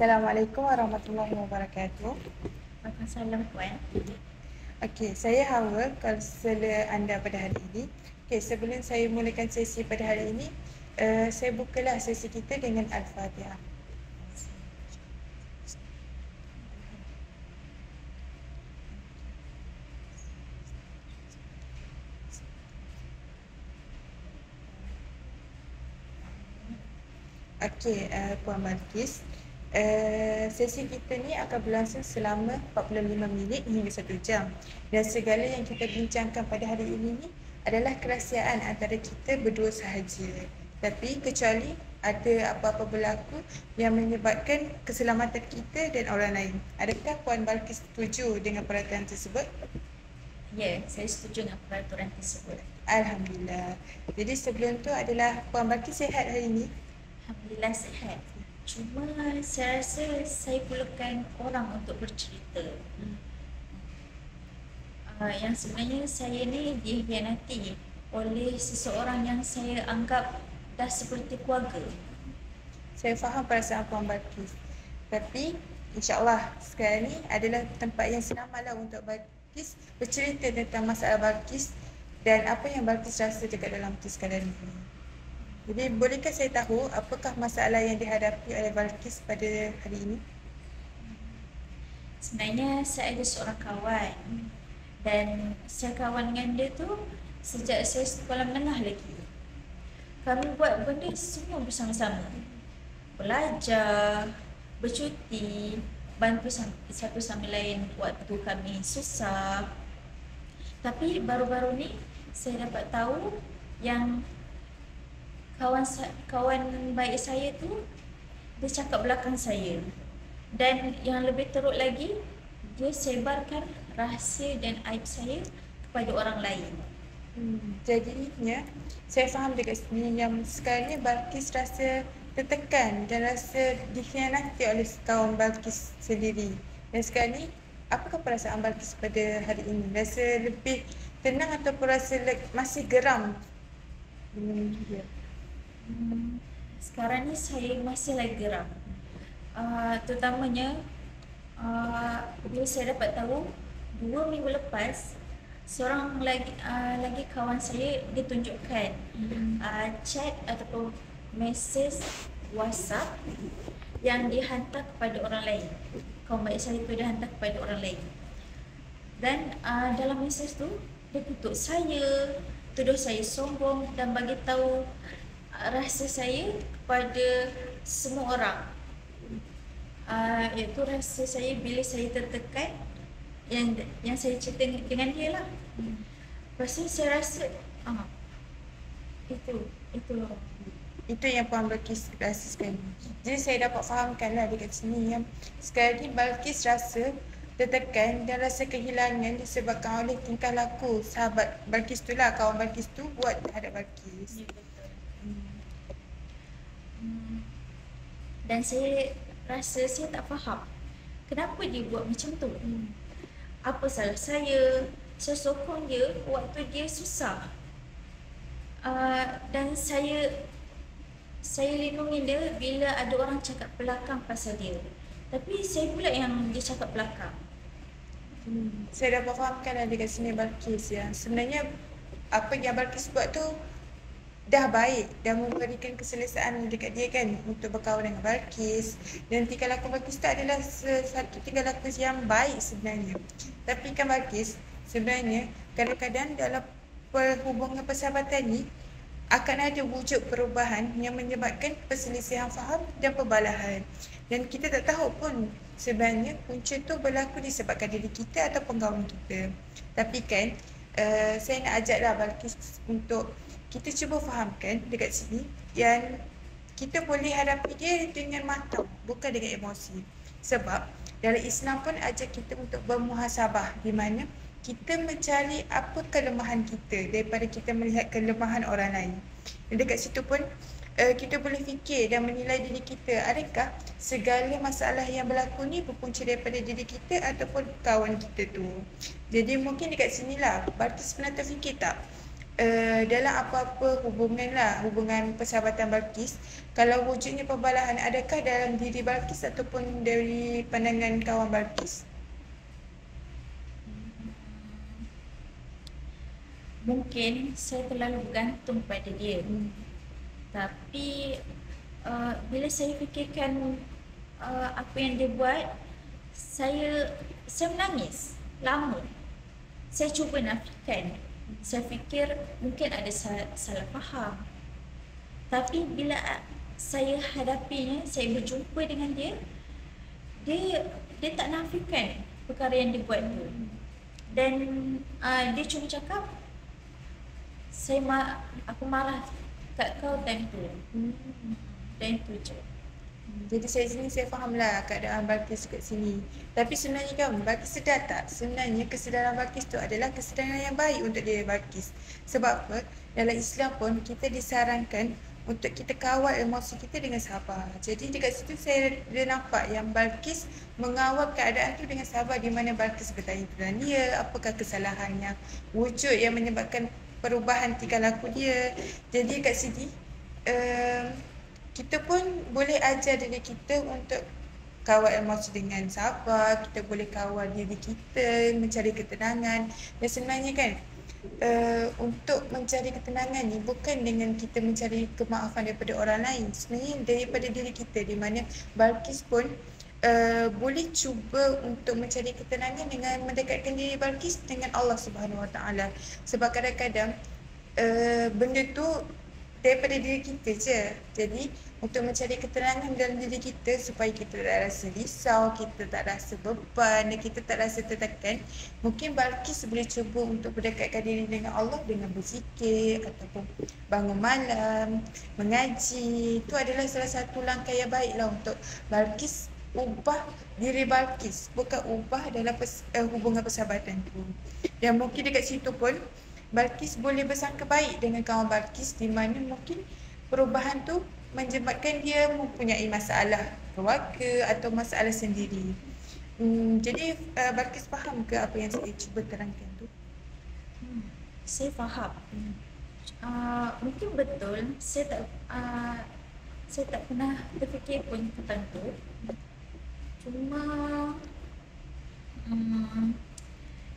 Assalamualaikum warahmatullahi wabarakatuh. Waalaikumsalam Puan. Okey, saya Hawa, kaunselor anda pada hari ini. Okey, sebelum saya mulakan sesi pada hari ini, saya bukalah sesi kita dengan Al-Fatihah. Okey, Puan Balkis, sesi kita ni akan berlangsung selama 45 minit hingga 1 jam. Dan segala yang kita bincangkan pada hari ini ni adalah kerahsiaan antara kita berdua sahaja. Tapi kecuali ada apa-apa berlaku yang menyebabkan keselamatan kita dan orang lain. Adakah Puan Balkis setuju dengan peraturan tersebut? Ya, saya setuju dengan peraturan tersebut. Alhamdulillah. Jadi sebelum tu adalah Puan Balkis sihat hari ini? Alhamdulillah sihat. Cuma saya rasa saya perlukan orang untuk bercerita. Yang sebenarnya saya ni dikhianati oleh seseorang yang saya anggap dah seperti keluarga. Saya faham perasaan Puan Balkis. Tapi insyaAllah sekarang ni adalah tempat yang senamalah untuk Balkis bercerita tentang masalah Balkis dan apa yang Balkis rasa dekat dalam hati sekarang ni. Jadi bolehkah saya tahu apakah masalah yang dihadapi oleh Balkis pada hari ini? Sebenarnya saya ada seorang kawan dan saya kawan dengan dia tu sejak saya sekolah menengah lagi. Kami buat benda semua bersama-sama. Belajar, bercuti, bantu satu sama lain waktu kami susah. Tapi baru-baru ni saya dapat tahu yang kawan baik saya tu dia cakap belakang saya. Dan yang lebih teruk lagi, dia sebarkan rahsia dan aib saya kepada orang lain. Jadinya saya faham dekat sini yang sekarang ni Balkis rasa tertekan dan rasa dikhianati oleh kawan Balkis sendiri. Dan sekarang ni apakah perasaan Balkis pada hari ini? Rasa lebih tenang ataupun rasa masih geram dengan dia? Sekarang ni saya masih lagi geram. Terutamanya bila saya dapat tahu 2 minggu lepas seorang lagi kawan saya ditunjukkan chat ataupun mesej WhatsApp yang dihantar kepada orang lain. Kawan baik saya tu dihantar kepada orang lain. Dan dalam mesej tu dia kutuk saya, tuduh saya sombong dan bagi tahu rasa saya kepada semua orang. Iaitu rasa saya bila saya tertekan yang saya cerita dengan dia lah. Lepas tu saya rasa itu yang Puan Balkis rasa sekarang. Jadi saya dapat fahamkan lah dekat sini yang sekarang ni Balkis rasa tertekan dan rasa kehilangan disebabkan oleh tingkah laku sahabat Balkis tu lah, kawan Balkis tu buat terhadap Balkis. Ya, betul. Dan saya rasa saya tak faham kenapa dia buat macam tu. Apa salah saya? Saya sokong dia waktu dia susah. Dan saya lindungi dia bila ada orang cakap belakang pasal dia. Tapi saya pula yang dia cakap belakang. Saya dapat fahamkan lah dekat sini Balkis ya. Sebenarnya apa yang Balkis buat tu dah baik, dah memberikan keselesaan dekat dia kan untuk berkawan dengan Balkis. Dan tingkah laku Balkis tu adalah satu tingkah laku yang baik sebenarnya. Tapi kan Balkis, sebenarnya kadang-kadang dalam perhubungan persahabatan ni akan ada wujud perubahan yang menyebabkan perselisihan faham dan perbalahan. Dan kita tak tahu pun sebenarnya punca tu berlaku disebabkan diri kita atau kawan kita. Tapi kan saya nak ajaklah Balkis untuk kita cuba fahamkan dekat sini yang kita boleh hadapi dia dengan matang, bukan dengan emosi. Sebab dalam Islam pun ajar kita untuk bermuhasabah, di mana kita mencari apa kelemahan kita daripada kita melihat kelemahan orang lain. Dan dekat situ pun kita boleh fikir dan menilai diri kita, adakah segala masalah yang berlaku ni berpunca daripada diri kita ataupun kawan kita tu. Jadi mungkin dekat sinilah Balkis pernah terfikir tak dalam apa-apa hubungan lah, hubungan persahabatan Balqis, kalau wujudnya perbalahan, adakah dalam diri Balqis ataupun dari pandangan kawan Balqis? Mungkin saya terlalu bergantung pada dia. Tapi bila saya fikirkan apa yang dia buat, saya menangis lama. Saya cuba nafikan. Saya fikir mungkin ada salah faham. Tapi bila saya hadapinya, saya berjumpa dengan dia, dia tak nafikan perkara yang dia buat tu. Dan dia cuma cakap, aku marah kat kau time tu. Dan tu je. Jadi saya fahamlah keadaan Balqis kat sini. Tapi sebenarnya kan Balqis sedar tak? Sebenarnya kesedaran Balqis tu adalah kesedaran yang baik untuk diri Balqis. Sebab apa? Dalam Islam pun kita disarankan untuk kita kawal emosi kita dengan sabar. Jadi dekat situ dia nampak yang Balqis mengawal keadaan tu dengan sabar, di mana Balqis bertanya kepada dia apakah kesalahan yang wujud yang menyebabkan perubahan tingkah laku dia. Jadi kat sini kita pun boleh ajar diri kita untuk kawal emosi dengan sabar. Kita boleh kawal diri kita mencari ketenangan. Dan sebenarnya kan untuk mencari ketenangan ni bukan dengan kita mencari kemaafan daripada orang lain, sebenarnya daripada diri kita, di mana Balqis pun boleh cuba untuk mencari ketenangan dengan mendekatkan diri Balqis dengan Allah Subhanahu Wa Taala. Sebab kadang-kadang benda tu daripada diri kita je. Jadi untuk mencari ketenangan dalam diri kita supaya kita tak rasa risau, kita tak rasa beban dan kita tak rasa tertekan, mungkin Balqis boleh cuba untuk berdekatkan diri dengan Allah dengan berzikir ataupun bangun malam, mengaji. Itu adalah salah satu langkah yang baiklah untuk Balqis ubah diri Balqis, bukan ubah dalam hubungan persahabatan tu. Dan mungkin dekat situ pun Balqis boleh bersangka baik dengan kawan Balqis, di mana mungkin perubahan tu menyebabkan dia mempunyai masalah keluarga atau masalah sendiri. Jadi Balqis faham ke apa yang saya cuba terangkan tu? Saya faham. Mungkin betul. Saya tak pernah terfikir pun tentang tu. Cuma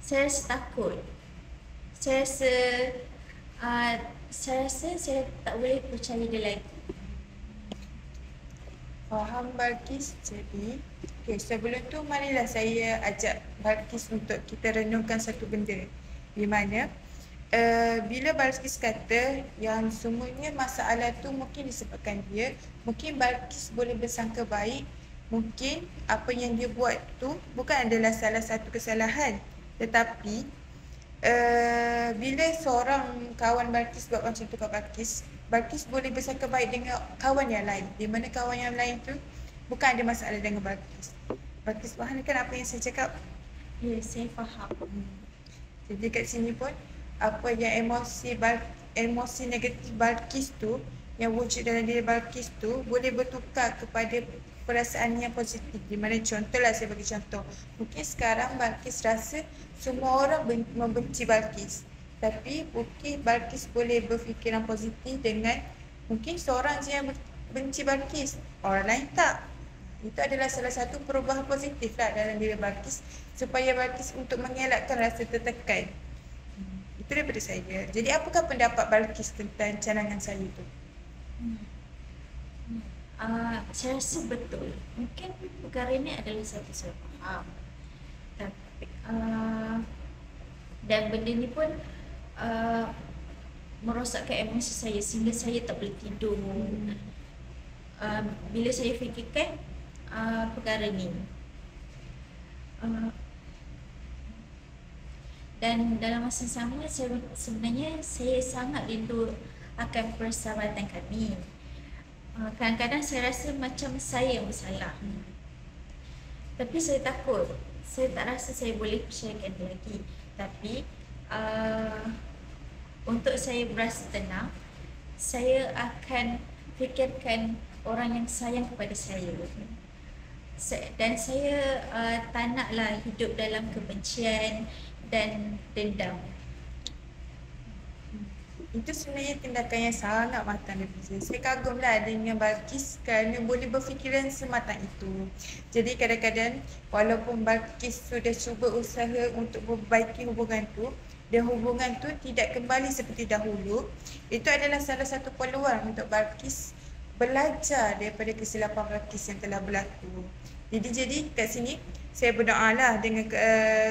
saya rasa takut. Saya rasa saya tak boleh percaya dia lagi. Faham Balqis. Jadi sebelum tu marilah saya ajak Balqis untuk kita renungkan satu benda, di mana bila Balqis kata yang semuanya masalah tu mungkin disebabkan dia, mungkin Balqis boleh bersangka baik, mungkin apa yang dia buat tu bukan adalah salah satu kesalahan, tetapi bila seorang kawan Balqis buat macam tu kat Balqis, Balqis boleh bersangka baik dengan kawan yang lain, di mana kawan yang lain tu bukan ada masalah dengan Balqis. Balqis faham kan apa yang saya cakap? Ya, saya faham. Jadi kat sini pun apa yang emosi negatif Balqis tu yang wujud dalam diri Balqis tu boleh bertukar kepada perasaan yang positif, di mana contohlah saya bagi contoh, mungkin sekarang Balqis rasa semua orang membenci Balqis, tapi mungkin Balqis boleh berfikiran positif dengan mungkin seorang je yang benci Balqis, orang lain tak. Itu adalah salah satu perubahan positif lah dalam diri Balqis, supaya Balqis untuk mengelakkan rasa tertekan. Itu daripada saya. Jadi apakah pendapat Balqis tentang cadangan saya tu? Saya rasa betul. Mungkin perkara ini adalah satu saya faham. Tapi dan benda ni pun merosakkan emosi saya sehingga saya tak boleh tidur. Bila saya fikirkan perkara ni. Dan dalam masa sama sebenarnya saya sangat rindu akan persahabatan kami. Kadang-kadang saya rasa macam saya yang bersalah. Tapi saya takut. Saya tak rasa saya boleh percayakan dia lagi. Tapi untuk saya berasa tenang, saya akan fikirkan orang yang sayang kepada saya. Dan saya tak naklah hidup dalam kebencian dan dendam. Itu sebenarnya tindakan yang sangat matang daripada saya. Saya kagumlah dengan Balkis kerana boleh berfikiran sematang itu. Jadi kadang-kadang walaupun Balkis sudah cuba usaha untuk memperbaiki hubungan tu dan hubungan tu tidak kembali seperti dahulu, itu adalah salah satu peluang untuk Balkis belajar daripada kesilapan Balkis yang telah berlaku. Jadi kat sini saya berdoalah dengan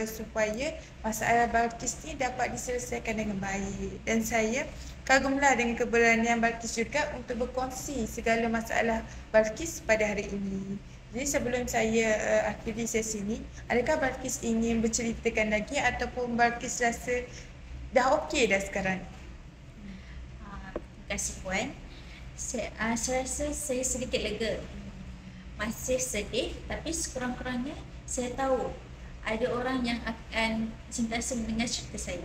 supaya masalah Balkis ni dapat diselesaikan dengan baik. Dan saya kagumlah dengan keberanian Balkis juga untuk berkongsi segala masalah Balkis pada hari ini. Jadi sebelum saya akhiri sesi ini, adakah Balkis ingin berceritakan lagi ataupun Balkis rasa dah okey dah sekarang? Terima kasih Puan. Saya rasa saya sedikit lega. Masih sedih, tapi sekurang-kurangnya saya tahu ada orang yang akan sentiasa mendengar cerita saya.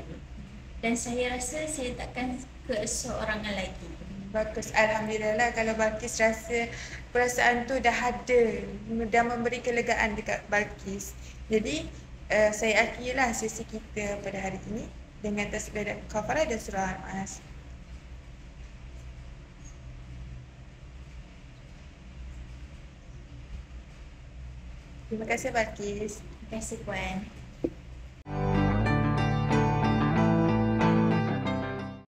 Dan saya rasa saya takkan keseorangan lagi. Bagus. Alhamdulillah kalau Balkis rasa perasaan tu dah ada, dah memberi kelegaan dekat Balkis. Jadi saya akhirilah sesi kita pada hari ini dengan tasbih dan kafarah dan surah Al-Mas. Terima kasih Balkis. Terima kasih Puan.